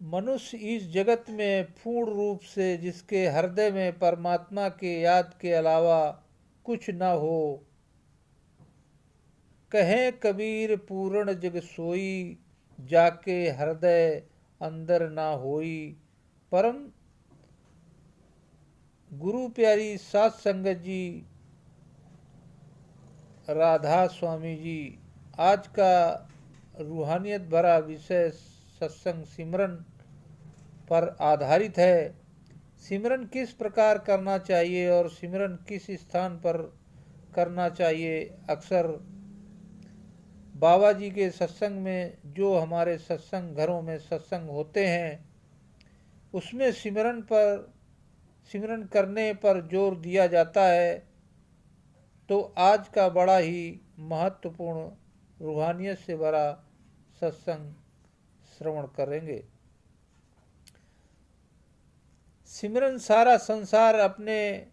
मनुष्य इस जगत में पूर्ण रूप से जिसके हृदय में परमात्मा के याद के अलावा कुछ न हो, कहें कबीर पूर्ण जग सोई, जाके हृदय अंदर ना होई। परम गुरु प्यारी सात संगत जी, राधा स्वामी जी, आज का रूहानियत भरा विषय सत्संग सिमरन पर आधारित है। सिमरन किस प्रकार करना चाहिए और सिमरन किस स्थान पर करना चाहिए। अक्सर बाबा जी के सत्संग में, जो हमारे सत्संग घरों में सत्संग होते हैं, उसमें सिमरन करने पर जोर दिया जाता है। तो आज का बड़ा ही महत्वपूर्ण रूहानियत से भरा सत्संग श्रवण करेंगे। सिमरन सारा संसार अपने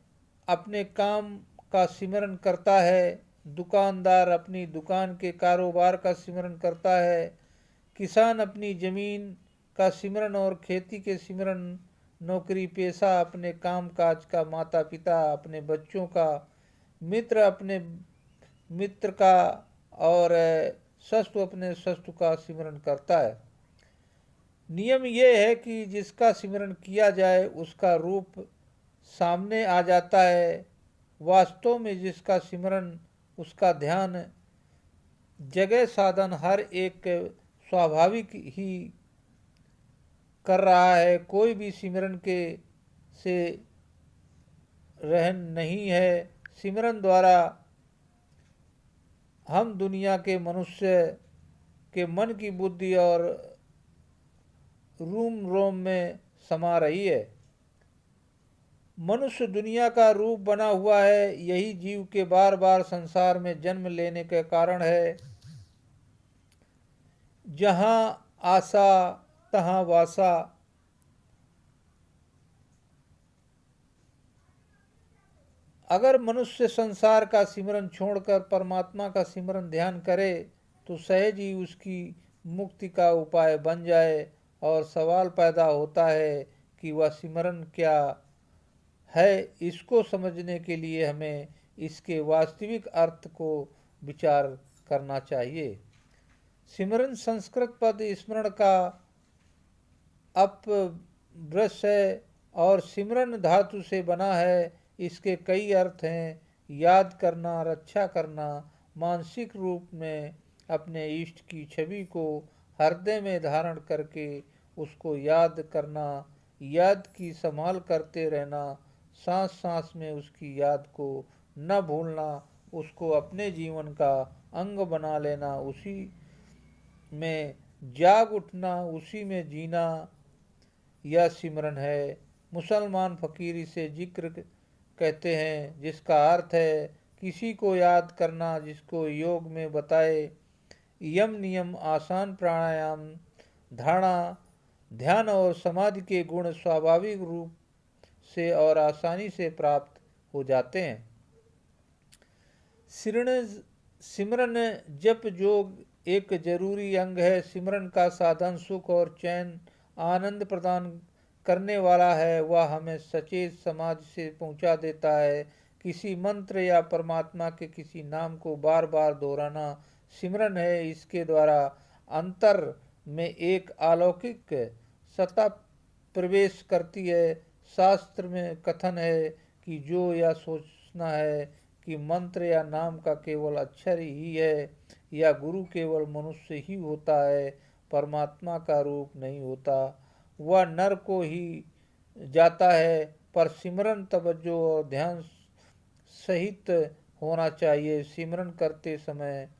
अपने काम का सिमरन करता है। दुकानदार अपनी दुकान के कारोबार का सिमरन करता है, किसान अपनी जमीन का सिमरन और खेती के सिमरन, नौकरी पेशा अपने काम काज का, माता पिता अपने बच्चों का, मित्र अपने मित्र का और शत्रु अपने शत्रु का सिमरन करता है। नियम यह है कि जिसका सिमरन किया जाए उसका रूप सामने आ जाता है। वास्तव में जिसका सिमरन, उसका ध्यान, जगह साधन हर एक स्वाभाविक ही कर रहा है। कोई भी सिमरन के से रहन नहीं है। सिमरन द्वारा हम दुनिया के मनुष्य के मन की बुद्धि और रूम रोम में समा रही है। मनुष्य दुनिया का रूप बना हुआ है। यही जीव के बार बार संसार में जन्म लेने के कारण है। जहाँ आशा तहाँ वासा। अगर मनुष्य संसार का सिमरन छोड़कर परमात्मा का सिमरन ध्यान करे तो सहज ही उसकी मुक्ति का उपाय बन जाए। और सवाल पैदा होता है कि वह सिमरन क्या है। इसको समझने के लिए हमें इसके वास्तविक अर्थ को विचार करना चाहिए। सिमरन संस्कृत पद स्मरण का अपभ्रंश है और सिमरन धातु से बना है। इसके कई अर्थ हैं। याद करना, रक्षा करना, मानसिक रूप में अपने इष्ट की छवि को हृदय में धारण करके उसको याद करना, याद की संभाल करते रहना, सांस सांस में उसकी याद को न भूलना, उसको अपने जीवन का अंग बना लेना, उसी में जाग उठना, उसी में जीना, यह सिमरन है। मुसलमान फकीर इसे जिक्र कहते हैं, जिसका अर्थ है किसी को याद करना जिसको योग में बताए। यम नियम, आसान प्राणायाम, धारणा, ध्यान और समाधि के गुण स्वाभाविक रूप से और आसानी से प्राप्त हो जाते हैं। सिमरन जप जोग एक जरूरी अंग है। सिमरन का साधन सुख और चैन, आनंद प्रदान करने वाला है। वह हमें सचेत समाधि से पहुंचा देता है। किसी मंत्र या परमात्मा के किसी नाम को बार बार दोहराना सिमरन है। इसके द्वारा अंतर में एक अलौकिक सत्ता प्रवेश करती है। शास्त्र में कथन है कि जो यह सोचना है कि मंत्र या नाम का केवल अक्षर ही है या गुरु केवल मनुष्य ही होता है, परमात्मा का रूप नहीं होता, वह नर को ही जाता है। पर सिमरन तवज्जो और ध्यान सहित होना चाहिए। सिमरन करते समय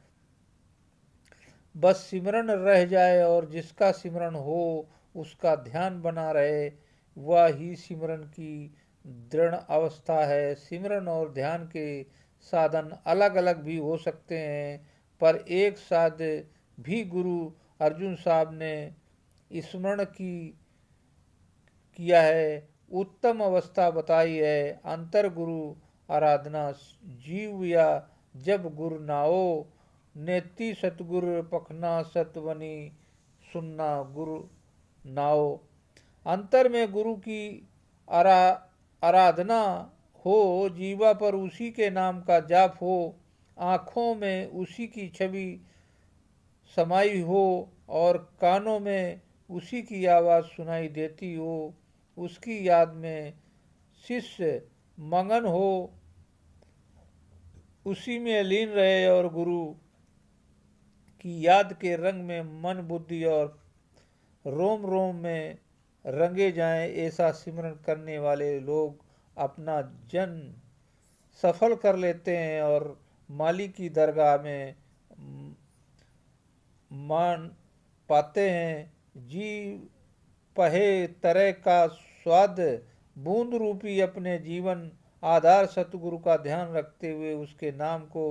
बस सिमरन रह जाए और जिसका सिमरन हो उसका ध्यान बना रहे, वह ही सिमरन की दृढ़ अवस्था है। सिमरन और ध्यान के साधन अलग अलग भी हो सकते हैं, पर एक साथ भी गुरु अर्जुन साहब ने स्मरण किया है, उत्तम अवस्था बताई है। अंतर गुरु आराधना जीव या जब गुरु नाओ, नेति सतगुर पखना सतवनी सुनना गुरु नाओ। अंतर में गुरु की आराधना हो, जीवा पर उसी के नाम का जाप हो, आँखों में उसी की छवि समाई हो और कानों में उसी की आवाज़ सुनाई देती हो। उसकी याद में शिष्य मगन हो, उसी में लीन रहे और गुरु की याद के रंग में मन बुद्धि और रोम रोम में रंगे जाएं। ऐसा सिमरन करने वाले लोग अपना जन सफल कर लेते हैं और मालिक की दरगाह में मान पाते हैं। जी पहे तरह का स्वाद बूंद रूपी अपने जीवन आधार सतगुरु का ध्यान रखते हुए उसके नाम को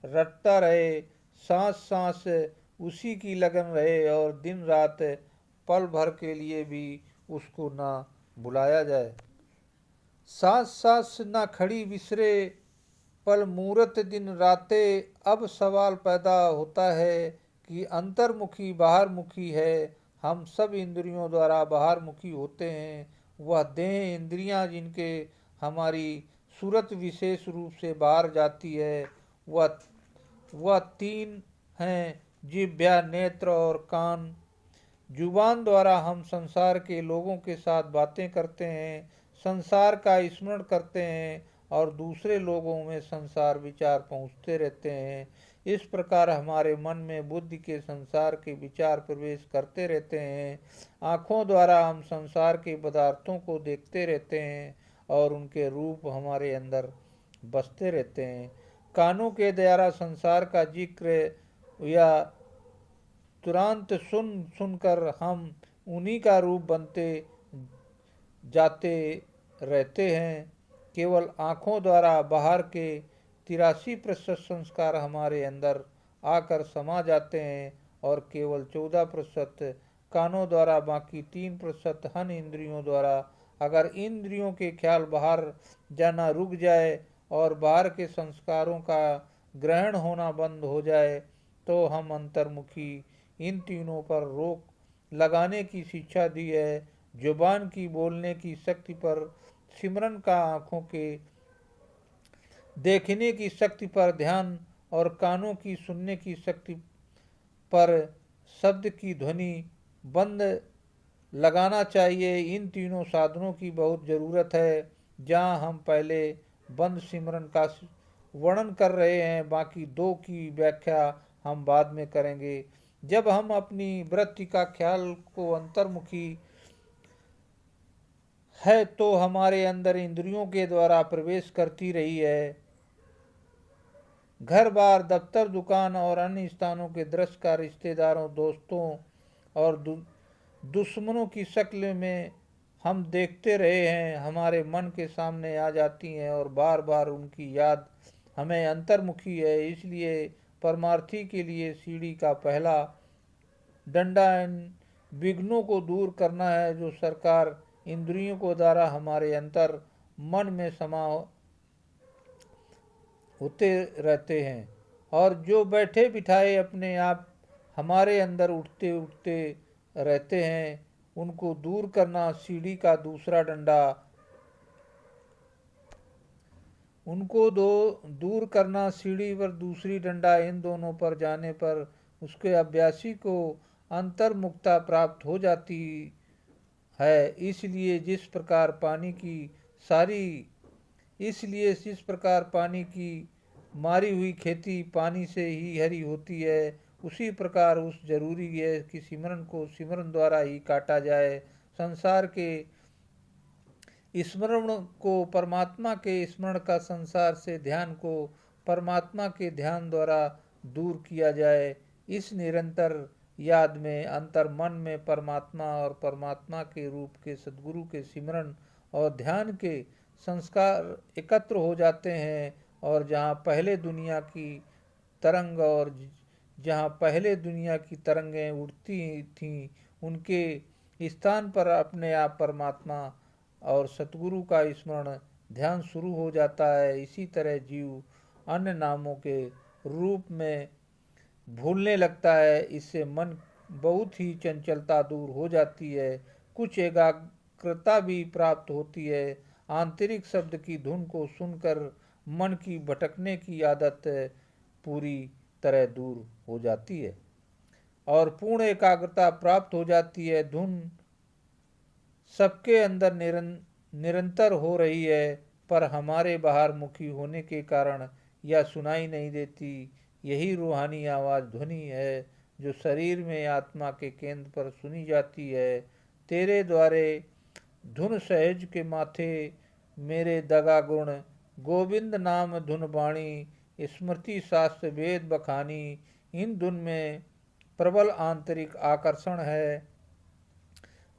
रटता रहे, सांस सांस उसी की लगन रहे और दिन रात पल भर के लिए भी उसको ना बुलाया जाए। सांस सांस ना खड़ी विसरे पल मूरत दिन राते। अब सवाल पैदा होता है कि अंतर्मुखी बाहरमुखी है। हम सब इंद्रियों द्वारा बाहरमुखी होते हैं। वह देह इंद्रियां जिनके हमारी सूरत विशेष रूप से बाहर जाती है, वह तीन हैं, जिह्वा, नेत्र और कान। जुबान द्वारा हम संसार के लोगों के साथ बातें करते हैं, संसार का स्मरण करते हैं और दूसरे लोगों में संसार विचार पहुँचते रहते हैं। इस प्रकार हमारे मन में बुद्धि के संसार के विचार प्रवेश करते रहते हैं। आँखों द्वारा हम संसार के पदार्थों को देखते रहते हैं और उनके रूप हमारे अंदर बसते रहते हैं। कानों के द्वारा संसार का जिक्र या तुरंत सुनकर हम उन्हीं का रूप बनते जाते रहते हैं। केवल आँखों द्वारा बाहर के 83% संस्कार हमारे अंदर आकर समा जाते हैं और केवल 14% कानों द्वारा, बाकी 3% हन इंद्रियों द्वारा। अगर इंद्रियों के ख्याल बाहर जाना रुक जाए और बाहर के संस्कारों का ग्रहण होना बंद हो जाए तो हम अंतर्मुखी इन तीनों पर रोक लगाने की शिक्षा दी है। जुबान की बोलने की शक्ति पर सिमरन का, आँखों के देखने की शक्ति पर ध्यान और कानों की सुनने की शक्ति पर शब्द की ध्वनि बंद लगाना चाहिए। इन तीनों साधनों की बहुत ज़रूरत है। जहाँ हम पहले बंद सिमरन का वर्णन कर रहे हैं, बाकी दो की व्याख्या हम बाद में करेंगे। जब हम अपनी वृत्ति का ख्याल को अंतर्मुखी है तो हमारे अंदर इंद्रियों के द्वारा प्रवेश करती रही है। घर बार, दफ्तर, दुकान और अन्य स्थानों के दृश्य का रिश्तेदारों, दोस्तों और दुश्मनों की शक्ल में हम देखते रहे हैं, हमारे मन के सामने आ जाती हैं और बार बार उनकी याद हमें अंतर्मुखी है। इसलिए परमार्थी के लिए सीढ़ी का पहला डंडा इन विघ्नों को दूर करना है जो सरकार इंद्रियों को द्वारा हमारे अंतर मन में समा होते रहते हैं और जो बैठे बिठाए अपने आप हमारे अंदर उठते उठते रहते हैं, उनको दूर करना सीढ़ी का दूसरा डंडा। उनको दूर करना सीढ़ी पर दूसरी डंडा। इन दोनों पर जाने पर उसके अभ्यासी को अंतर्मुक्ता प्राप्त हो जाती है। इसलिए जिस प्रकार पानी की मारी हुई खेती पानी से ही हरी होती है, उसी प्रकार उस जरूरी है कि सिमरन को सिमरन द्वारा ही काटा जाए। संसार के स्मरण को परमात्मा के स्मरण का, संसार से ध्यान को परमात्मा के ध्यान द्वारा दूर किया जाए। इस निरंतर याद में अंतर मन में परमात्मा और परमात्मा के रूप के सद्गुरु के सिमरन और ध्यान के संस्कार एकत्र हो जाते हैं और जहाँ पहले दुनिया की तरंगें उठती थीं, उनके स्थान पर अपने आप परमात्मा और सतगुरु का स्मरण ध्यान शुरू हो जाता है। इसी तरह जीव अन्य नामों के रूप में भूलने लगता है। इससे मन बहुत ही चंचलता दूर हो जाती है, कुछ एकाग्रता भी प्राप्त होती है। आंतरिक शब्द की धुन को सुनकर मन की भटकने की आदत पूरी तरह दूर हो जाती है और पूर्ण एकाग्रता प्राप्त हो जाती है। धुन सबके अंदर निरंतर हो रही है, पर हमारे बाहर मुखी होने के कारण यह सुनाई नहीं देती। यही रूहानी आवाज़ ध्वनि है जो शरीर में आत्मा के केंद्र पर सुनी जाती है। तेरे द्वारे धुन सहज के माथे मेरे दगा गुण, गोविंद नाम धुन बाणी, स्मृति शास्त्र वेद बखानी। इन धुन में प्रबल आंतरिक आकर्षण है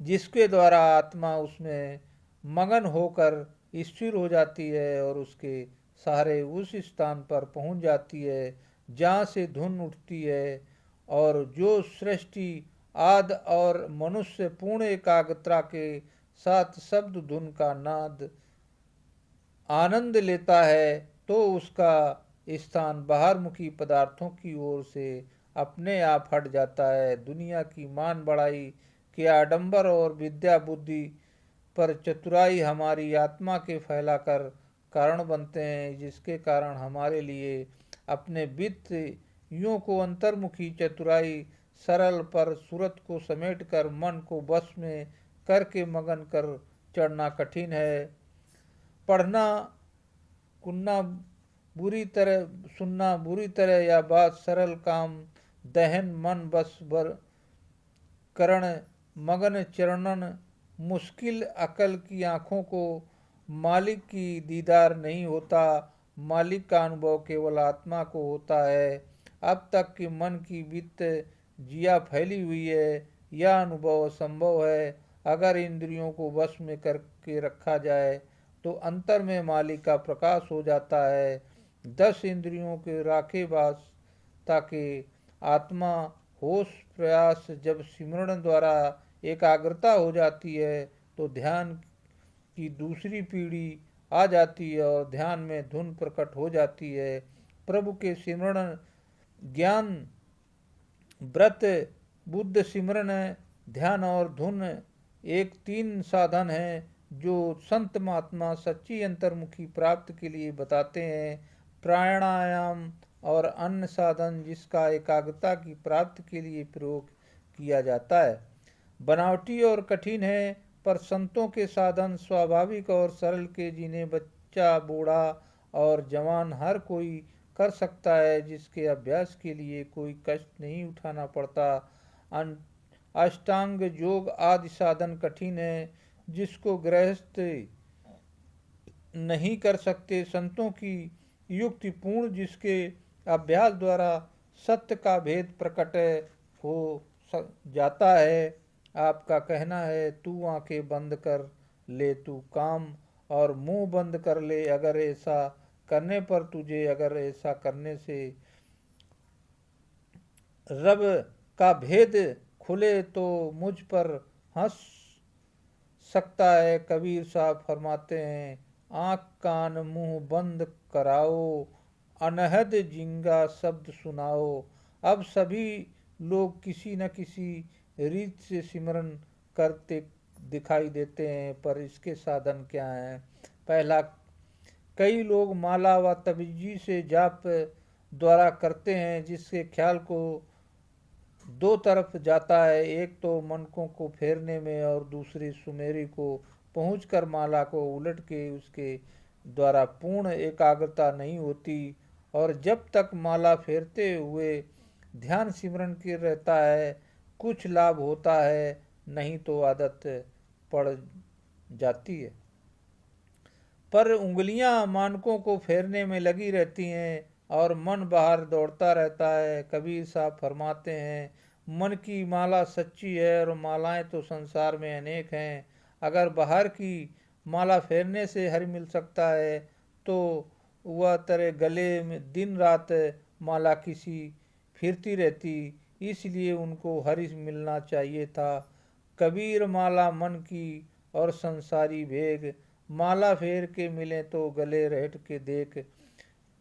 जिसके द्वारा आत्मा उसमें मगन होकर स्थिर हो जाती है और उसके सहारे उस स्थान पर पहुंच जाती है जहाँ से धुन उठती है और जो सृष्टि आदि और मनुष्य पूर्ण एकाग्रता के साथ शब्द धुन का नाद आनंद लेता है, तो उसका स्थान बाहरमुखी पदार्थों की ओर से अपने आप हट जाता है। दुनिया की मान बढ़ाई के आडंबर और विद्या बुद्धि पर चतुराई हमारी आत्मा के फैलाकर कारण बनते हैं, जिसके कारण हमारे लिए अपने वित्त यों को अंतर्मुखी चतुराई सरल पर सूरत को समेटकर मन को बस में करके मगन कर चढ़ना कठिन है। पढ़ना कुन्ना बुरी तरह, सुनना बुरी तरह या बात सरल काम दहन मन बस बर करण मगन चरणन मुश्किल अकल की आँखों को मालिक की दीदार नहीं होता। मालिक का अनुभव केवल आत्मा को होता है। अब तक कि मन की वित्त जिया फैली हुई है, यह अनुभव संभव है। अगर इंद्रियों को वश में करके रखा जाए तो अंतर में मालिक का प्रकाश हो जाता है। 10 इंद्रियों के राखे बास ताकि आत्मा होश प्रयास जब सिमरण द्वारा एकाग्रता हो जाती है तो ध्यान की दूसरी पीढ़ी आ जाती है और ध्यान में धुन प्रकट हो जाती है। प्रभु के सिमरण ज्ञान व्रत बुद्ध सिमरण ध्यान और धुन एक 3 साधन हैं जो संत महात्मा सच्ची अंतर्मुखी प्राप्ति के लिए बताते हैं। प्राणायाम और अन्य साधन जिसका एकाग्रता की प्राप्ति के लिए प्रयोग किया जाता है, बनावटी और कठिन है, पर संतों के साधन स्वाभाविक और सरल के जिन्हें बच्चा बूढ़ा और जवान हर कोई कर सकता है, जिसके अभ्यास के लिए कोई कष्ट नहीं उठाना पड़ता। अष्टांग योग आदि साधन कठिन है जिसको गृहस्थ नहीं कर सकते। संतों की युक्ति पूर्ण जिसके अभ्यास द्वारा सत्य का भेद प्रकट हो जाता है। आपका कहना है तू आंखें बंद कर ले तू काम और मुंह बंद कर ले, अगर ऐसा करने पर तुझे, अगर ऐसा करने से रब का भेद खुले तो मुझ पर हंस सकता है। कबीर साहब फरमाते हैं आँख कान मुंह बंद कराओ, अनहद जिंगा शब्द सुनाओ। अब सभी लोग किसी न किसी रीत से सिमरन करते दिखाई देते हैं, पर इसके साधन क्या हैं? पहला, कई लोग माला व तबीजी से जाप द्वारा करते हैं जिसके ख्याल को 2 तरफ जाता है, एक तो मनकों को फेरने में और दूसरी सुमेरी को पहुंचकर माला को उलट के उसके द्वारा पूर्ण एकाग्रता नहीं होती। और जब तक माला फेरते हुए ध्यान सिमरन के रहता है कुछ लाभ होता है, नहीं तो आदत पड़ जाती है। पर उंगलियां मानकों को फेरने में लगी रहती हैं और मन बाहर दौड़ता रहता है। कबीर साहब फरमाते हैं मन की माला सच्ची है और मालाएं तो संसार में अनेक हैं। अगर बाहर की माला फेरने से हरि मिल सकता है तो वह तेरे गले में दिन रात माला किसी फिरती रहती, इसलिए उनको हरि मिलना चाहिए था। कबीर माला मन की और संसारी भेग, माला फेर के मिले तो गले रहट के देख।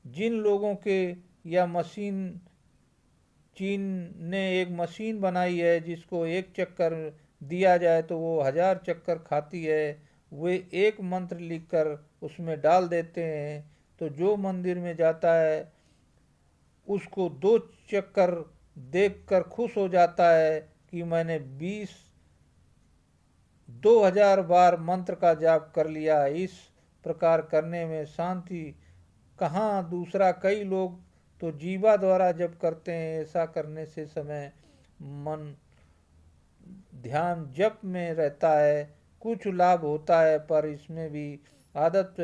जिन लोगों के या मशीन चीन ने एक मशीन बनाई है जिसको एक चक्कर दिया जाए तो वो 1000 चक्कर खाती है। वे एक मंत्र लिखकर उसमें डाल देते हैं, तो जो मंदिर में जाता है उसको 2 चक्कर देखकर खुश हो जाता है कि मैंने 2000 बार मंत्र का जाप कर लिया। इस प्रकार करने में शांति कहाँ। दूसरा, कई लोग तो जीवा द्वारा जप करते हैं। ऐसा करने से समय मन ध्यान जप में रहता है, कुछ लाभ होता है, पर इसमें भी आदत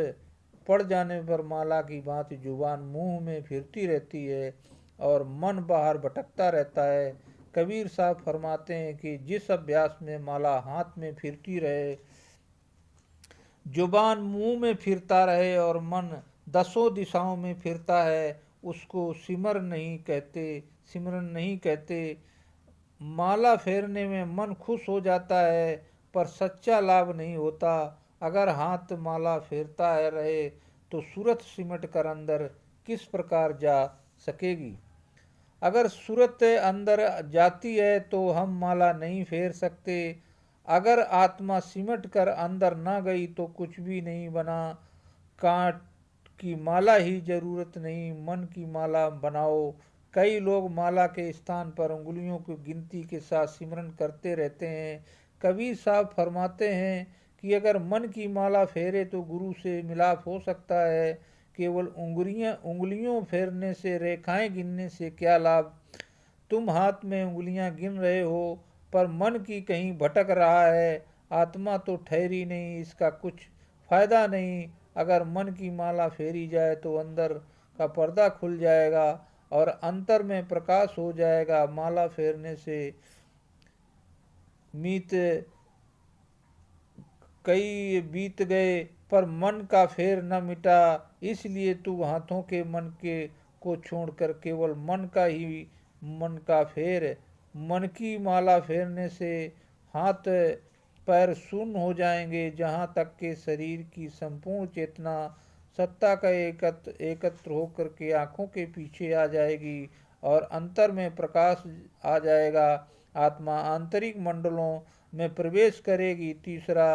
पड़ जाने पर माला की भांति जुबान मुंह में फिरती रहती है और मन बाहर भटकता रहता है। कबीर साहब फरमाते हैं कि जिस अभ्यास में माला हाथ में फिरती रहे, जुबान मुंह में फिरता रहे और मन 10 दिशाओं में फिरता है, उसको सिमरन नहीं कहते। माला फेरने में मन खुश हो जाता है, पर सच्चा लाभ नहीं होता। अगर हाथ माला फेरता है रहे तो सूरत सिमट कर अंदर किस प्रकार जा सकेगी। अगर सूरत अंदर जाती है तो हम माला नहीं फेर सकते। अगर आत्मा सिमट कर अंदर ना गई तो कुछ भी नहीं बना। कांट की माला ही जरूरत नहीं, मन की माला बनाओ। कई लोग माला के स्थान पर उंगलियों की गिनती के साथ सिमरन करते रहते हैं। कबीर साहब फरमाते हैं कि अगर मन की माला फेरे तो गुरु से मिलाप हो सकता है। केवल उंगलियों फेरने से, रेखाएं गिनने से क्या लाभ। तुम हाथ में उंगलियां गिन रहे हो पर मन की कहीं भटक रहा है। आत्मा तो ठहरी नहीं, इसका कुछ फायदा नहीं। अगर मन की माला फेरी जाए तो अंदर का पर्दा खुल जाएगा और अंतर में प्रकाश हो जाएगा। माला फेरने से कई बीत गए पर मन का फेर न मिटा। इसलिए तू हाथों के मन के को छोड़कर केवल मन का फेर। मन की माला फेरने से हाथ पैर शून्य हो जाएंगे, जहाँ तक के शरीर की संपूर्ण चेतना सत्ता का एकत्र होकर के आंखों के पीछे आ जाएगी और अंतर में प्रकाश आ जाएगा। आत्मा आंतरिक मंडलों में प्रवेश करेगी। तीसरा,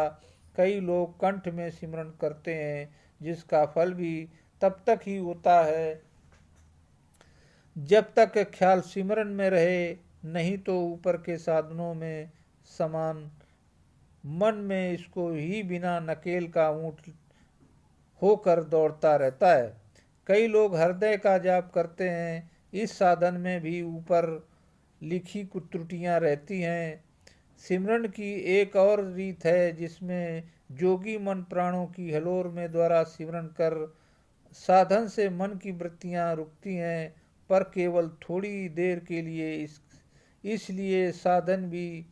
कई लोग कंठ में सिमरन करते हैं, जिसका फल भी तब तक ही होता है जब तक ख्याल सिमरन में रहे, नहीं तो ऊपर के साधनों में समान मन में इसको ही बिना नकेल का ऊंट होकर दौड़ता रहता है। कई लोग हृदय का जाप करते हैं। इस साधन में भी ऊपर लिखी कुछ त्रुटियां रहती हैं। सिमरन की एक और रीत है जिसमें जोगी मन प्राणों की हलोर में द्वारा सिमरन कर साधन से मन की वृत्तियां रुकती हैं, पर केवल थोड़ी देर के लिए। इसलिए साधन भी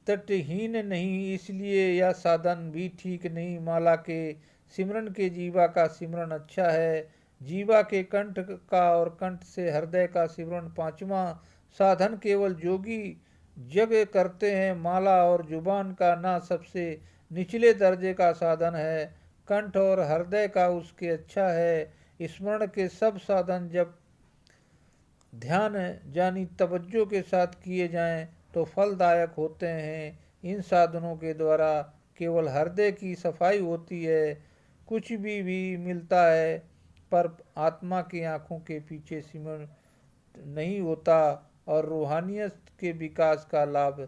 तटहीन नहीं, इसलिए यह साधन भी ठीक नहीं। माला के सिमरन के जीवा का सिमरन अच्छा है। जीवा के कंठ का और कंठ से हृदय का सिमरन पांचवा साधन केवल जोगी जग करते हैं। माला और जुबान का ना सबसे निचले दर्जे का साधन है, कंठ और हृदय का उसके अच्छा है। स्मरण के सब साधन जब ध्यान जानी तवज्जो के साथ किए जाएं तो फलदायक होते हैं। इन साधनों के द्वारा केवल हृदय की सफाई होती है, कुछ भी मिलता है, पर आत्मा की आंखों के पीछे सिमरन नहीं होता और रूहानियत के विकास का लाभ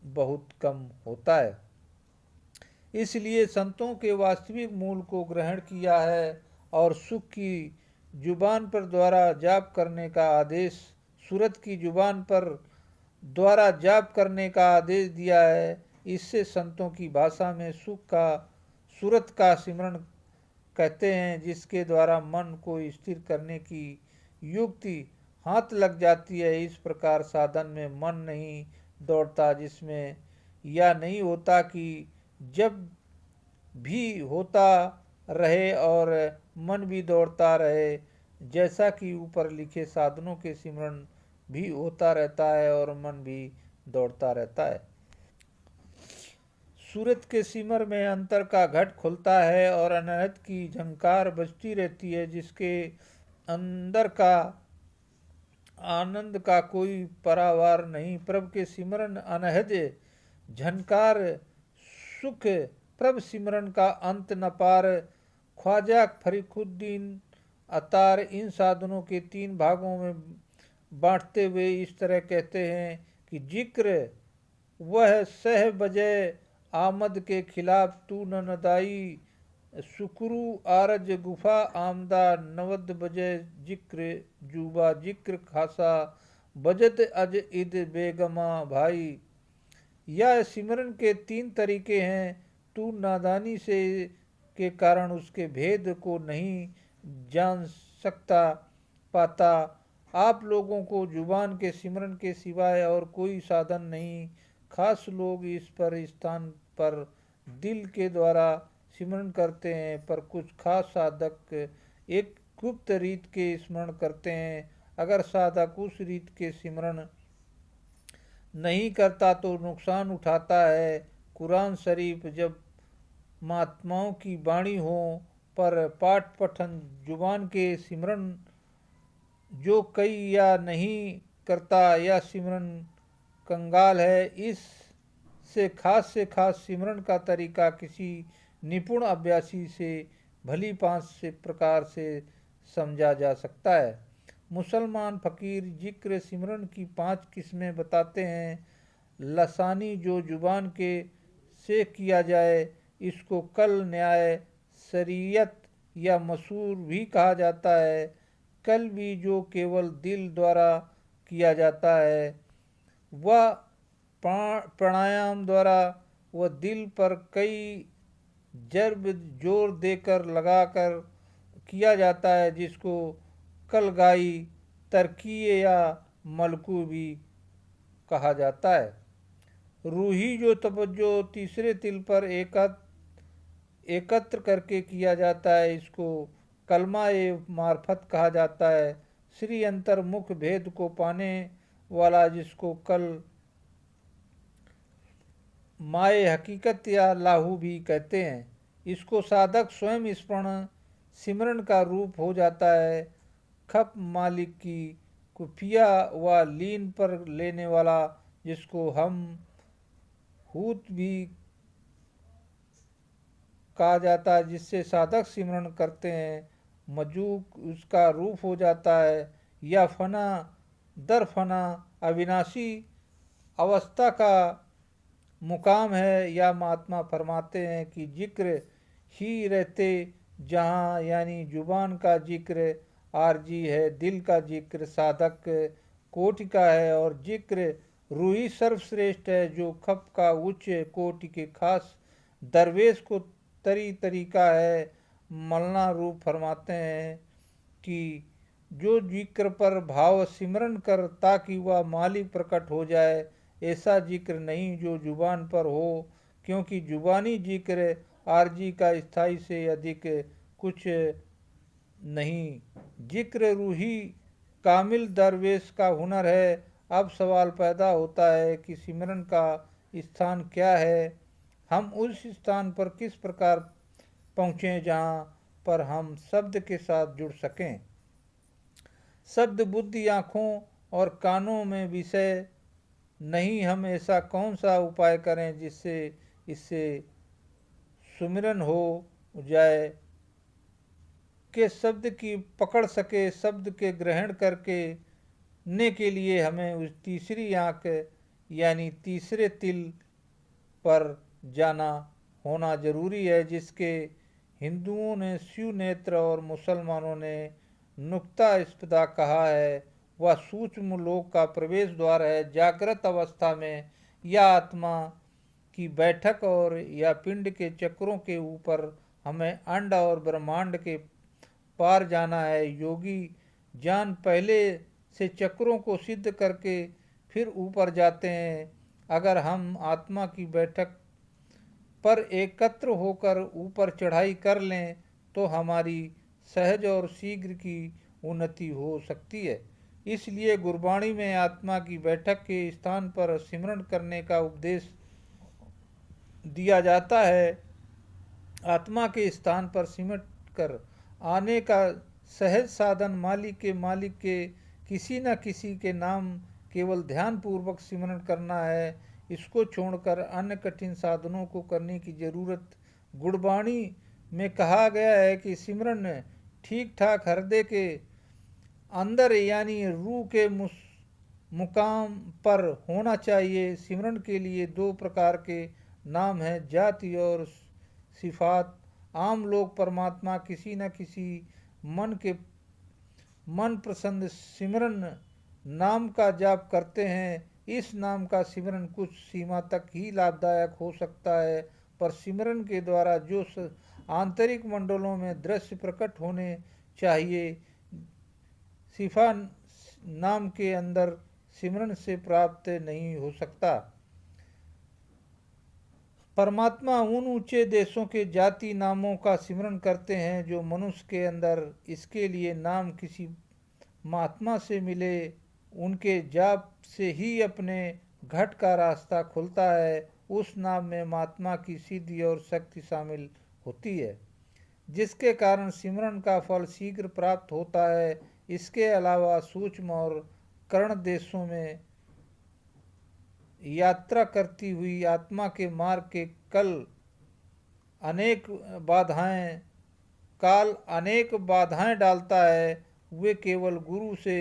बहुत कम होता है। इसलिए संतों के वास्तविक मूल को ग्रहण किया है और सुख की जुबान पर द्वारा जाप करने का आदेश, सूरत की जुबान पर द्वारा जाप करने का आदेश दिया है। इससे संतों की भाषा में सूरत का सिमरन कहते हैं, जिसके द्वारा मन को स्थिर करने की युक्ति हाथ लग जाती है। इस प्रकार साधन में मन नहीं दौड़ता, जिसमें यह नहीं होता कि जब भी होता रहे और मन भी दौड़ता रहे। जैसा कि ऊपर लिखे साधनों के सिमरन भी होता रहता है और मन भी दौड़ता रहता है। सूरत के सिमर में अंतर का घट खुलता है और अनहद की झंकार बजती रहती है, जिसके अंदर का आनंद का कोई परावार नहीं। प्रभु के सिमरन अनहद झनकार सुख, प्रभु सिमरन का अंत न पार। ख्वाजा फरीखुद्दीन अतार इन साधनों के 3 भागों में बांटते हुए इस तरह कहते हैं कि जिक्र वह सह बजय आमद के खिलाफ तू न नदाई, सुकरू आरज गुफा आमदा नवद बजय जिक्र जूबा, जिक्र खासा बजत अज इद बेगमा भाई। यह सिमरन के 3 तरीके हैं। तू नादानी से के कारण उसके भेद को नहीं जान सकता पाता। आप लोगों को जुबान के सिमरन के सिवाय और कोई साधन नहीं। खास लोग इस पर स्थान पर दिल के द्वारा सिमरन करते हैं, पर कुछ खास साधक एक गुप्त रीत के स्मरण करते हैं। अगर साधक उस रीत के सिमरन नहीं करता तो नुकसान उठाता है। कुरान शरीफ जब महात्माओं की वाणी हो पर पाठ पठन जुबान के सिमरन जो कई या नहीं करता या सिमरन कंगाल है। इस से खास सिमरन का तरीका किसी निपुण अभ्यासी से भली 5 से प्रकार से समझा जा सकता है। मुसलमान फ़कीर जिक्र सिमरन की 5 किस्में बताते हैं। लसानी जो जुबान के से किया जाए, इसको कल न्याय शरीयत या मसूर भी कहा जाता है। कल्बी जो केवल दिल द्वारा किया जाता है, वह प्राणायाम द्वारा वह दिल पर कई जर्ब जोर देकर लगाकर किया जाता है, जिसको कलगाई तरकीय या मलकू भी कहा जाता है। रूही जो तवज्जो तीसरे तिल पर एकत्र करके किया जाता है, इसको कलमा ए मार्फत कहा जाता है। श्री अंतर्मुख भेद को पाने वाला, जिसको कल माए हकीकत या लाहू भी कहते हैं। इसको साधक स्वयं स्मरण सिमरन का रूप हो जाता है। खप मालिक की कुफिया व लीन पर लेने वाला, जिसको हम हूत भी कहा जाता है, जिससे साधक सिमरन करते हैं। मजूक उसका रूप हो जाता है। या फना दर फना अविनाशी अवस्था का मुकाम है। या महात्मा फरमाते हैं कि जिक्र ही रहते जहाँ, यानी जुबान का जिक्र आरजी है, दिल का जिक्र साधक कोटि का है, और जिक्र रूही सर्वश्रेष्ठ है, जो खप का उच्च कोटि के खास दरवेश को तरीका है। मलना रूप फरमाते हैं कि जो जिक्र पर भाव सिमरन कर ताकि वह मालिक प्रकट हो जाए, ऐसा जिक्र नहीं जो जुबान पर हो, क्योंकि जुबानी जिक्र आरजी का स्थाई से अधिक कुछ नहीं। जिक्र रूही कामिल दरवेश का हुनर है। अब सवाल पैदा होता है कि सिमरन का स्थान क्या है। हम उस स्थान पर किस प्रकार पहुँचें जहाँ पर हम शब्द के साथ जुड़ सकें। शब्द बुद्धि आँखों और कानों में विषय नहीं। हम ऐसा कौन सा उपाय करें जिससे इससे सुमिरन हो जाए कि शब्द की पकड़ सके। शब्द के ग्रहण करके ने के लिए हमें उस तीसरी आँख यानी तीसरे तिल पर जाना होना जरूरी है, जिसके हिंदुओं ने शिव नेत्र और मुसलमानों ने नुक्ता इस्पदा कहा है। वह सूक्ष्म लोक का प्रवेश द्वार है। जागृत अवस्था में यह आत्मा की बैठक और या पिंड के चक्रों के ऊपर हमें अंड और ब्रह्मांड के पार जाना है। योगी जान पहले से चक्रों को सिद्ध करके फिर ऊपर जाते हैं। अगर हम आत्मा की बैठक पर एकत्र होकर ऊपर चढ़ाई कर लें तो हमारी सहज और शीघ्र की उन्नति हो सकती है। इसलिए गुरबाणी में आत्मा की बैठक के स्थान पर सिमरन करने का उपदेश दिया जाता है। आत्मा के स्थान पर सिमट कर आने का सहज साधन मालिक के किसी न किसी के नाम केवल ध्यान पूर्वक सिमरण करना है। इसको छोड़कर अन्य कठिन साधनों को करने की जरूरत। गुरबाणी में कहा गया है कि सिमरन ठीक ठाक हृदय के अंदर यानी रूह के मुकाम पर होना चाहिए। सिमरन के लिए दो प्रकार के नाम हैं, जाति और सिफात। आम लोग परमात्मा किसी न किसी मन प्रसन्न सिमरन नाम का जाप करते हैं। इस नाम का सिमरन कुछ सीमा तक ही लाभदायक हो सकता है, पर सिमरन के द्वारा जो आंतरिक मंडलों में दृश्य प्रकट होने चाहिए, सिफा नाम के अंदर सिमरन से प्राप्त नहीं हो सकता। परमात्मा उन ऊंचे देशों के जाति नामों का सिमरन करते हैं जो मनुष्य के अंदर। इसके लिए नाम किसी महात्मा से मिले, उनके जाप से ही अपने घट का रास्ता खुलता है। उस नाम में महात्मा की सिद्धि और शक्ति शामिल होती है, जिसके कारण सिमरन का फल शीघ्र प्राप्त होता है। इसके अलावा सूक्ष्म और कर्ण देशों में यात्रा करती हुई आत्मा के मार्ग के काल अनेक बाधाएं डालता है। वे केवल गुरु से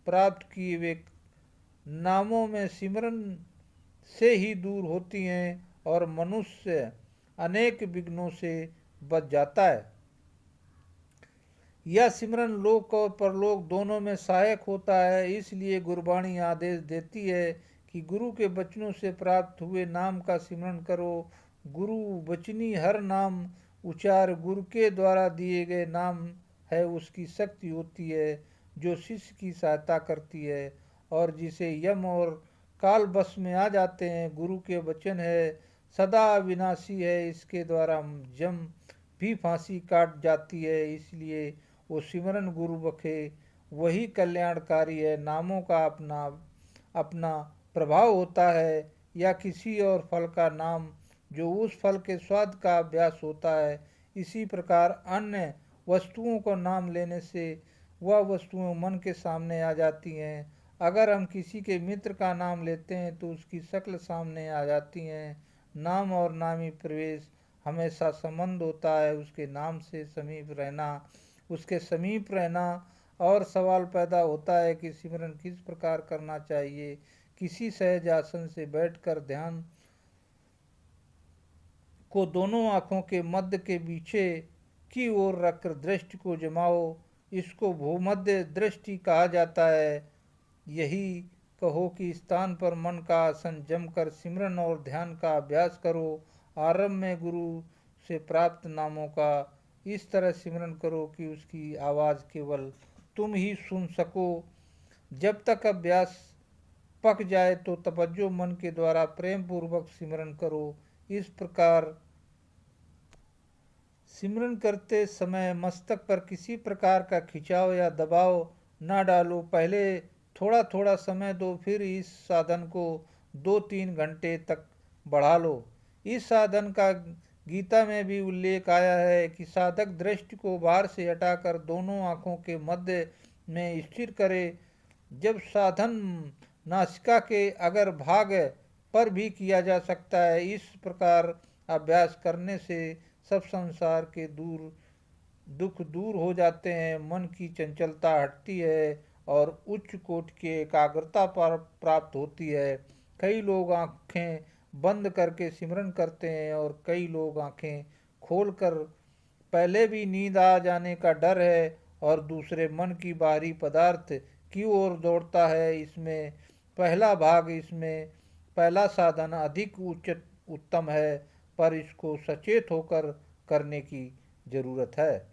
प्राप्त किए हुए नामों में सिमरन से ही दूर होती हैं और मनुष्य अनेक विघ्नों से बच जाता है। यह सिमरन लोक और परलोक दोनों में सहायक होता है। इसलिए गुरबाणी आदेश देती है कि गुरु के वचनों से प्राप्त हुए नाम का सिमरन करो। गुरु वचनी हर नाम उच्चार गुरु के द्वारा दिए गए नाम है उसकी शक्ति होती है, जो शिष्य की सहायता करती है और जिसे यम और काल बस में आ जाते हैं। गुरु के वचन है सदा अविनाशी है, इसके द्वारा जम भी फांसी काट जाती है। इसलिए वो सिमरन गुरु बखे वही कल्याणकारी है। नामों का अपना अपना प्रभाव होता है, या किसी और फल का नाम जो उस फल के स्वाद का अभ्यास होता है। इसी प्रकार अन्य वस्तुओं को नाम लेने से वह वस्तुएं मन के सामने आ जाती हैं। अगर हम किसी के मित्र का नाम लेते हैं तो उसकी शक्ल सामने आ जाती हैं। नाम और नामी प्रवेश हमेशा संबंध होता है उसके नाम से समीप रहना, उसके समीप रहना। और सवाल पैदा होता है कि सिमरन किस प्रकार करना चाहिए। किसी सहज आसन से बैठकर ध्यान को दोनों आँखों के मध्य के पीछे की ओर रखकर दृष्टि को जमाओ। इसको भूमध्य दृष्टि कहा जाता है। यही कहो कि स्थान पर मन का आसन जमकर सिमरन और ध्यान का अभ्यास करो। आरंभ में गुरु से प्राप्त नामों का इस तरह सिमरन करो कि उसकी आवाज़ केवल तुम ही सुन सको। जब तक अभ्यास पक जाए तो तवज्जो मन के द्वारा प्रेम पूर्वक सिमरन करो। इस प्रकार सिमरन करते समय मस्तक पर किसी प्रकार का खिंचाव या दबाव न डालो। पहले थोड़ा थोड़ा समय दो, फिर इस साधन को 2-3 घंटे तक बढ़ा लो। इस साधन का गीता में भी उल्लेख आया है कि साधक दृष्टि को बाहर से हटाकर दोनों आँखों के मध्य में स्थिर करे। जब साधन नासिका के अगर भाग पर भी किया जा सकता है। इस प्रकार अभ्यास करने से सब संसार के दुख दूर हो जाते हैं, मन की चंचलता हटती है और उच्च कोटि की एकाग्रता प्राप्त होती है। कई लोग आँखें बंद करके सिमरन करते हैं और कई लोग आँखें खोलकर पहले भी नींद आ जाने का डर है और दूसरे मन की बाहरी पदार्थ की ओर दौड़ता है। इसमें पहला साधन अधिक उत्तम है, पर इसको सचेत होकर करने की जरूरत है।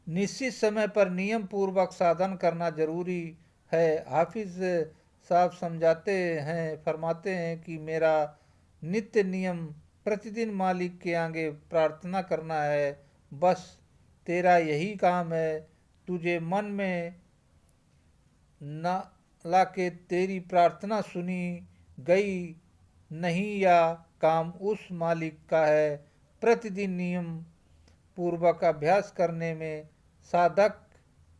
निश्चित समय पर नियम पूर्वक साधन करना जरूरी है। हाफिज साहब फरमाते हैं कि मेरा नित्य नियम प्रतिदिन मालिक के आगे प्रार्थना करना है। बस तेरा यही काम है। तुझे मन में न लाके तेरी प्रार्थना सुनी गई नहीं, या काम उस मालिक का है। प्रतिदिन नियम पूर्वक अभ्यास करने में साधक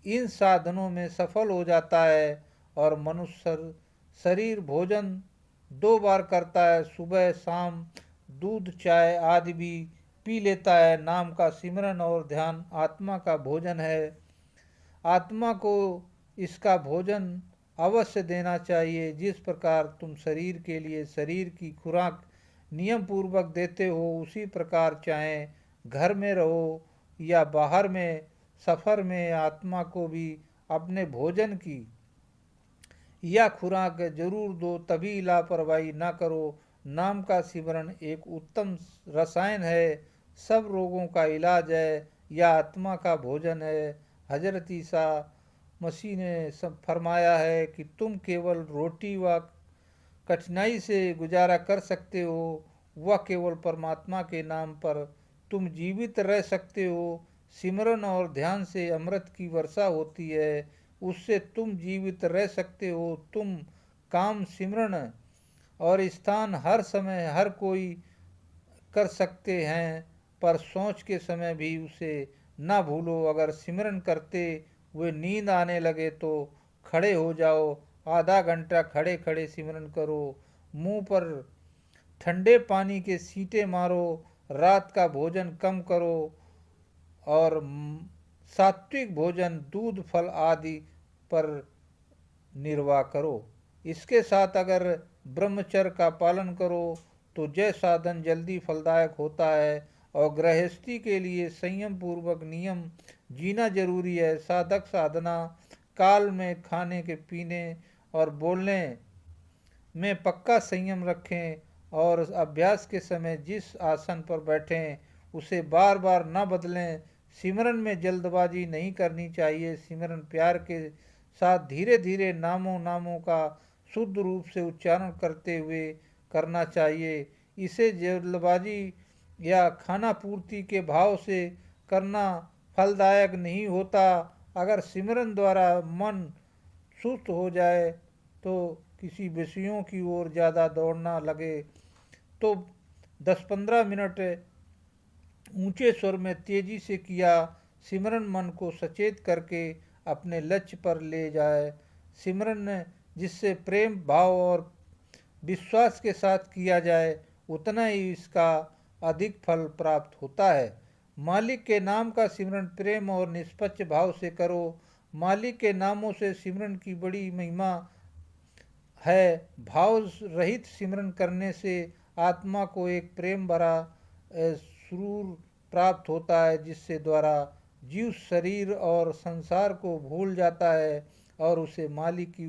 इन साधनों में सफल हो जाता है और मनुष्य शरीर भोजन 2 बार करता है, सुबह शाम दूध चाय आदि भी पी लेता है। नाम का सिमरन और ध्यान आत्मा का भोजन है। आत्मा को इसका भोजन अवश्य देना चाहिए। जिस प्रकार तुम शरीर के लिए शरीर की खुराक नियम पूर्वक देते हो, उसी प्रकार चाहे घर में रहो या बाहर में सफ़र में आत्मा को भी अपने भोजन की या खुराक जरूर दो, तभी लापरवाही ना करो। नाम का सिमरन एक उत्तम रसायन है, सब रोगों का इलाज है, यह आत्मा का भोजन है। हजरत ईसा मसीह ने फरमाया है कि तुम केवल रोटी व कठिनाई से गुजारा कर सकते हो, वह केवल परमात्मा के नाम पर तुम जीवित रह सकते हो। सिमरन और ध्यान से अमृत की वर्षा होती है, उससे तुम जीवित रह सकते हो। तुम काम सिमरन और स्थान हर समय हर कोई कर सकते हैं, पर सोच के समय भी उसे ना भूलो। अगर सिमरन करते हुए नींद आने लगे तो खड़े हो जाओ, आधा घंटा खड़े खड़े सिमरन करो, मुंह पर ठंडे पानी के सींटे मारो, रात का भोजन कम करो और सात्विक भोजन दूध फल आदि पर निर्वाह करो। इसके साथ अगर ब्रह्मचर्य का पालन करो तो जय साधन जल्दी फलदायक होता है। और गृहस्थी के लिए संयम पूर्वक नियम जीना जरूरी है। साधक साधना काल में खाने के पीने और बोलने में पक्का संयम रखें और अभ्यास के समय जिस आसन पर बैठें उसे बार बार न बदलें। सिमरन में जल्दबाजी नहीं करनी चाहिए। सिमरन प्यार के साथ धीरे धीरे नामों का शुद्ध रूप से उच्चारण करते हुए करना चाहिए। इसे जल्दबाजी या खाना पूर्ति के भाव से करना फलदायक नहीं होता। अगर सिमरन द्वारा मन सुस्त हो जाए तो किसी विषयों की ओर ज़्यादा दौड़ना लगे तो 10-15 मिनट ऊंचे स्वर में तेजी से किया सिमरन मन को सचेत करके अपने लक्ष्य पर ले जाए। सिमरन जिससे प्रेम भाव और विश्वास के साथ किया जाए उतना ही इसका अधिक फल प्राप्त होता है। मालिक के नाम का सिमरन प्रेम और निष्पक्ष भाव से करो। मालिक के नामों से सिमरन की बड़ी महिमा है। भाव रहित सिमरन करने से आत्मा को एक प्रेम भरा सुरूर प्राप्त होता है, जिससे द्वारा जीव शरीर और संसार को भूल जाता है और उसे मालिक की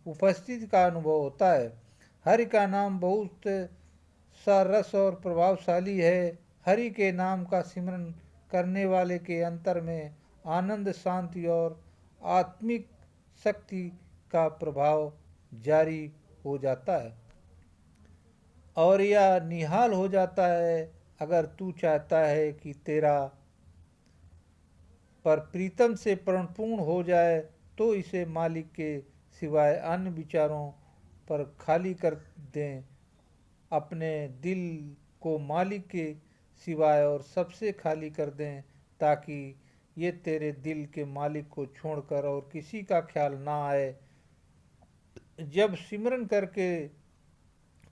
उपस्थिति का अनुभव होता है। हरि का नाम बहुत सा रस और प्रभावशाली है। हरि के नाम का सिमरन करने वाले के अंतर में आनंद, शांति और आत्मिक शक्ति का प्रभाव जारी हो जाता है और यह निहाल हो जाता है। अगर तू चाहता है कि तेरा पर प्रीतम से परिपूर्ण हो जाए तो इसे मालिक के सिवाय अन्य विचारों पर खाली कर दें। अपने दिल को मालिक के सिवाय और सबसे खाली कर दें ताकि ये तेरे दिल के मालिक को छोड़कर और किसी का ख्याल ना आए। जब सिमरन करके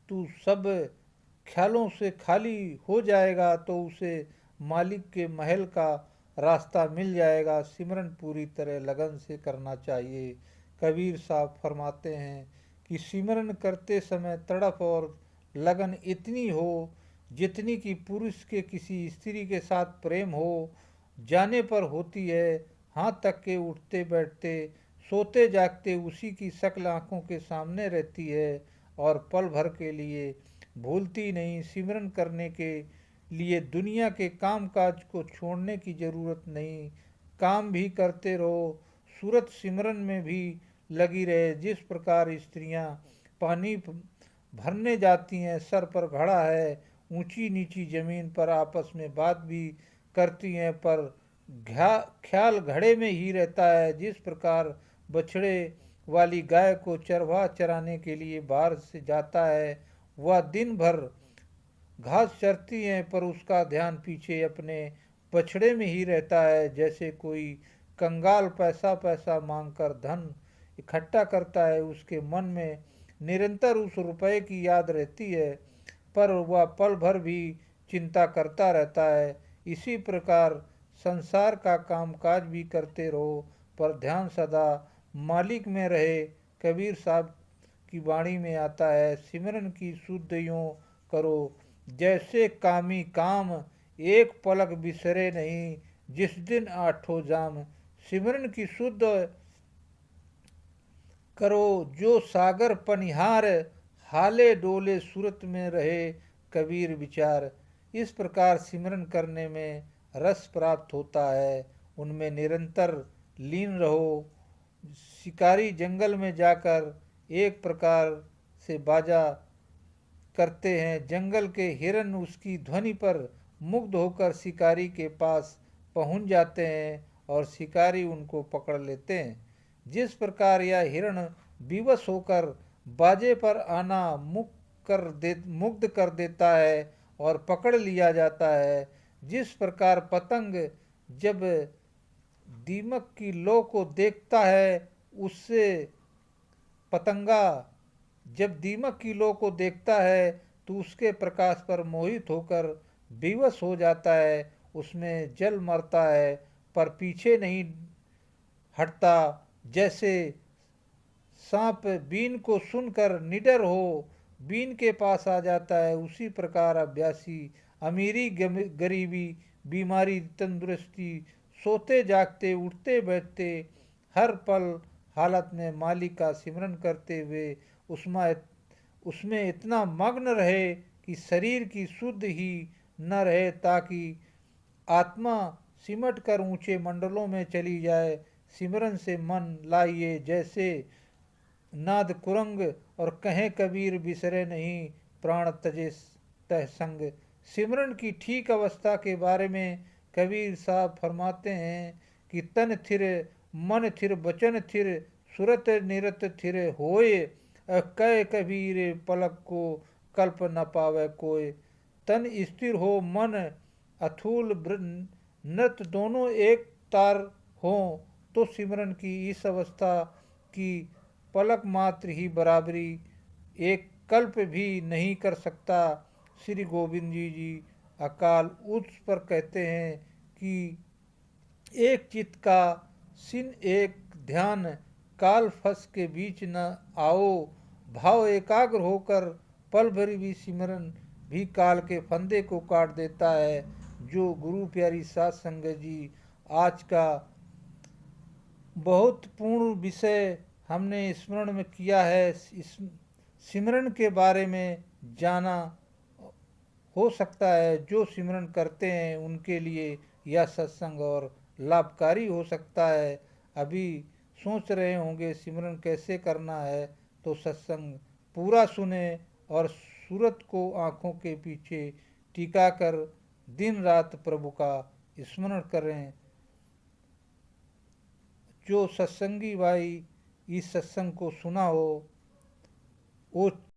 तू सब ख्यालों से खाली हो जाएगा तो उसे मालिक के महल का रास्ता मिल जाएगा। सिमरन पूरी तरह लगन से करना चाहिए। कबीर साहब फरमाते हैं कि सिमरन करते समय तड़प और लगन इतनी हो जितनी कि पुरुष के किसी स्त्री के साथ प्रेम हो जाने पर होती है। हाथ तक के उठते बैठते सोते जागते उसी की शक्ल आंखों के सामने रहती है और पल भर के लिए भूलती नहीं। सिमरन करने के लिए दुनिया के काम काज को छोड़ने की ज़रूरत नहीं। काम भी करते रहो, सूरत सिमरन में भी लगी रहे। जिस प्रकार स्त्रियां पानी भरने जाती हैं, सर पर घड़ा है, ऊंची नीची जमीन पर आपस में बात भी करती हैं, पर ख्याल घड़े में ही रहता है। जिस प्रकार बछड़े वाली गाय को चरवाहा चराने के लिए बाहर से जाता है, वह दिन भर घास चरती हैं पर उसका ध्यान पीछे अपने बछड़े में ही रहता है। जैसे कोई कंगाल पैसा पैसा मांगकर धन इकट्ठा करता है, उसके मन में निरंतर उस रुपए की याद रहती है, पर वह पल भर भी चिंता करता रहता है। इसी प्रकार संसार का कामकाज भी करते रहो, पर ध्यान सदा मालिक में रहे। कबीर साहब की वाणी में आता है, सिमरन की शुद्ध यूं करो जैसे कामी काम, एक पलक बिसरे नहीं जिस दिन आठों जाम। सिमरन की शुद्ध करो जो सागर पनिहार, हाले डोले सूरत में रहे कबीर विचार। इस प्रकार सिमरन करने में रस प्राप्त होता है, उनमें निरंतर लीन रहो। शिकारी जंगल में जाकर एक प्रकार से बाजा करते हैं, जंगल के हिरन उसकी ध्वनि पर मुग्ध होकर शिकारी के पास पहुंच जाते हैं और शिकारी उनको पकड़ लेते हैं। जिस प्रकार यह हिरण विवश होकर बाजे पर आना मुग्ध कर देता है और पकड़ लिया जाता है, जिस प्रकार पतंग जब दीमक की लौ को देखता है उससे पतंगा जब दीमक की लौ को देखता है तो उसके प्रकाश पर मोहित होकर विवश हो जाता है, उसमें जल मरता है पर पीछे नहीं हटता। जैसे सांप बीन को सुनकर निडर हो बीन के पास आ जाता है, उसी प्रकार अभ्यासी अमीरी गरीबी बीमारी तंदुरुस्ती सोते जागते उठते बैठते हर पल हालत में मालिक का सिमरन करते हुए उसमें इतना मग्न रहे कि शरीर की शुद्ध ही न रहे, ताकि आत्मा सिमट कर ऊंचे मंडलों में चली जाए। सिमरन से मन लाइए जैसे नाद कुरंग, और कहें कबीर बिसरे नहीं प्राण तजे तह संग। सिमरन की ठीक अवस्था के बारे में कबीर साहब फरमाते हैं कि तन थिर मन थिर बचन थिर सुरत निरत थिर होए, कै कबीर पलक को कल्प न पावे कोय। तन स्थिर हो मन अथूल नृत दोनों एक तार हो तो सिमरन की इस अवस्था की पलक मात्र ही बराबरी एक कल्प भी नहीं कर सकता। श्री गोविंद जी अकाल उस पर कहते हैं कि एक चित्त का सिन एक ध्यान, काल फस के बीच न आओ। भाव एकाग्र होकर पल भर भी सिमरन भी काल के फंदे को काट देता है। जो गुरु प्यारी साध संगत जी, आज का बहुत पूर्ण विषय हमने स्मरण में किया है। इस सिमरन के बारे में जाना हो सकता है, जो सिमरन करते हैं उनके लिए यह सत्संग और लाभकारी हो सकता है। अभी सोच रहे होंगे सिमरन कैसे करना है, तो सत्संग पूरा सुने और सूरत को आँखों के पीछे टिका कर दिन रात प्रभु का स्मरण करें। जो सत्संगी भाई इस सत्संग को सुना हो वो